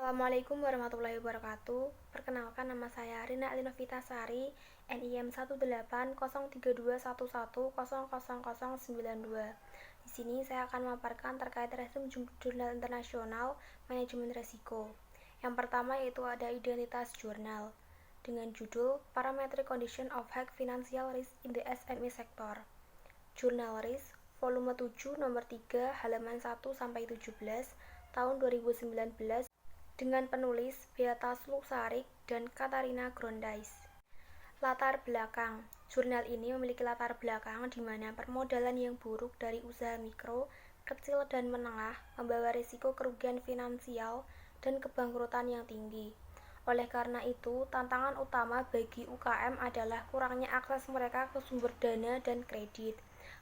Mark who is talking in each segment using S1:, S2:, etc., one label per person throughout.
S1: Assalamualaikum warahmatullahi wabarakatuh. Perkenalkan, nama saya Rina Alinovitasari, NIM 1832110000092. Di sini saya akan memaparkan terkait resume jurnal internasional manajemen risiko. Yang pertama yaitu ada identitas jurnal dengan judul Parametric Condition of High Financial Risk in the SME Sector. Jurnal Risk volume 7 nomor 3 halaman 1 sampai 17 tahun 2019 dengan penulis Beata Sluksarik dan Katarina Grondais. Latar belakang. Jurnal ini memiliki latar belakang di mana permodalan yang buruk dari usaha mikro, kecil dan menengah membawa risiko kerugian finansial dan kebangkrutan yang tinggi. Oleh karena itu, tantangan utama bagi UKM adalah kurangnya akses mereka ke sumber dana dan kredit.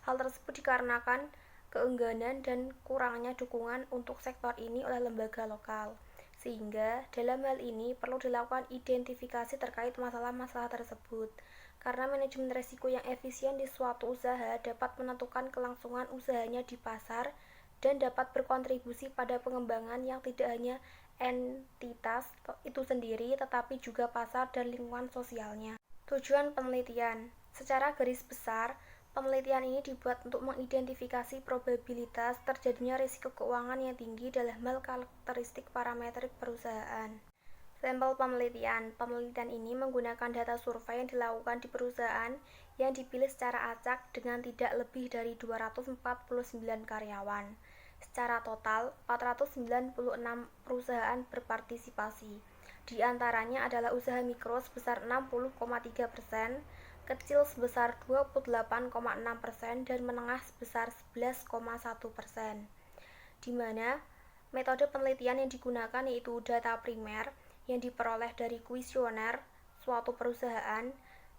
S1: Hal tersebut dikarenakan keengganan dan kurangnya dukungan untuk sektor ini oleh lembaga lokal. Sehingga dalam hal ini perlu dilakukan identifikasi terkait masalah-masalah tersebut, karena manajemen risiko yang efisien di suatu usaha dapat menentukan kelangsungan usahanya di pasar dan dapat berkontribusi pada pengembangan yang tidak hanya entitas itu sendiri tetapi juga pasar dan lingkungan sosialnya. Tujuan penelitian. Secara garis besar, penelitian ini dibuat untuk mengidentifikasi probabilitas terjadinya risiko keuangan yang tinggi dalam hal karakteristik parametrik perusahaan. Sampel penelitian. Penelitian ini menggunakan data survei yang dilakukan di perusahaan yang dipilih secara acak dengan tidak lebih dari 249 karyawan. Secara total, 496 perusahaan berpartisipasi. Di antaranya adalah usaha mikro sebesar 60,3%, kecil sebesar 28,6% dan menengah sebesar 11,1%. Di mana metode penelitian yang digunakan yaitu data primer yang diperoleh dari kuesioner suatu perusahaan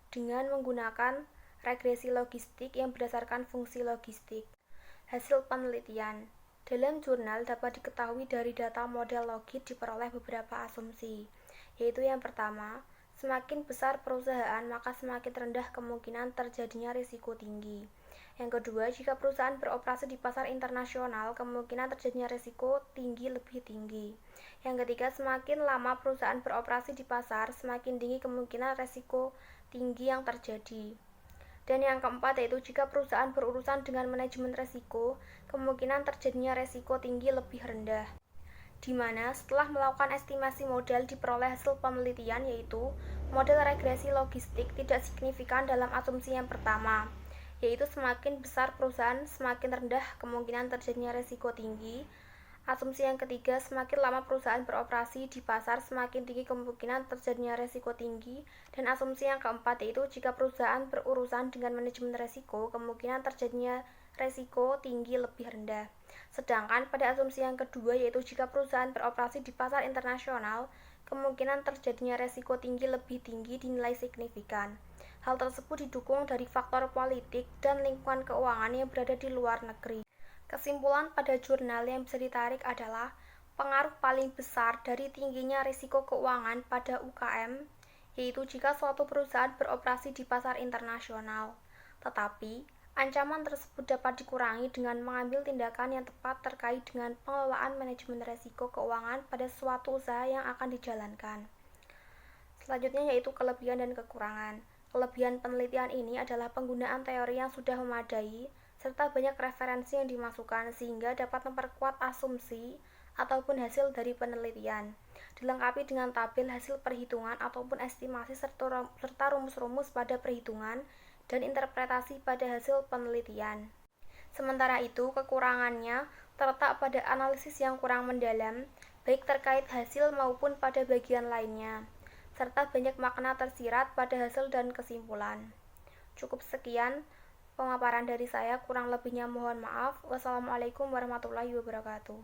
S1: dengan menggunakan regresi logistik yang berdasarkan fungsi logistik. Hasil penelitian. Dalam jurnal dapat diketahui dari data model logit diperoleh beberapa asumsi, yaitu yang pertama, semakin besar perusahaan maka semakin rendah kemungkinan terjadinya risiko tinggi. Yang kedua, jika perusahaan beroperasi di pasar internasional, kemungkinan terjadinya risiko tinggi lebih tinggi. Yang ketiga, semakin lama perusahaan beroperasi di pasar, semakin tinggi kemungkinan risiko tinggi yang terjadi. Dan yang keempat yaitu jika perusahaan berurusan dengan manajemen risiko, kemungkinan terjadinya risiko tinggi lebih rendah. Di mana setelah melakukan estimasi model diperoleh hasil penelitian yaitu model regresi logistik tidak signifikan dalam asumsi yang pertama, yaitu semakin besar perusahaan semakin rendah kemungkinan terjadinya risiko tinggi. Asumsi yang ketiga, semakin lama perusahaan beroperasi di pasar, semakin tinggi kemungkinan terjadinya risiko tinggi. Dan asumsi yang keempat yaitu jika perusahaan berurusan dengan manajemen risiko, kemungkinan terjadinya risiko tinggi lebih rendah. Sedangkan pada asumsi yang kedua yaitu jika perusahaan beroperasi di pasar internasional, kemungkinan terjadinya risiko tinggi lebih tinggi dinilai signifikan. Hal tersebut didukung dari faktor politik dan lingkungan keuangan yang berada di luar negeri. Kesimpulan pada jurnal yang bisa ditarik adalah pengaruh paling besar dari tingginya risiko keuangan pada UKM, yaitu jika suatu perusahaan beroperasi di pasar internasional. Tetapi, ancaman tersebut dapat dikurangi dengan mengambil tindakan yang tepat terkait dengan pengelolaan manajemen risiko keuangan pada suatu usaha yang akan dijalankan. Selanjutnya yaitu kelebihan dan kekurangan. Kelebihan penelitian ini adalah penggunaan teori yang sudah memadai, serta banyak referensi yang dimasukkan sehingga dapat memperkuat asumsi ataupun hasil dari penelitian, dilengkapi dengan tabel hasil perhitungan ataupun estimasi serta rumus-rumus pada perhitungan dan interpretasi pada hasil penelitian. Sementara itu, kekurangannya terletak pada analisis yang kurang mendalam, baik terkait hasil maupun pada bagian lainnya, serta banyak makna tersirat pada hasil dan kesimpulan. Cukup sekian pemaparan dari saya, kurang lebihnya mohon maaf. Wassalamualaikum warahmatullahi wabarakatuh.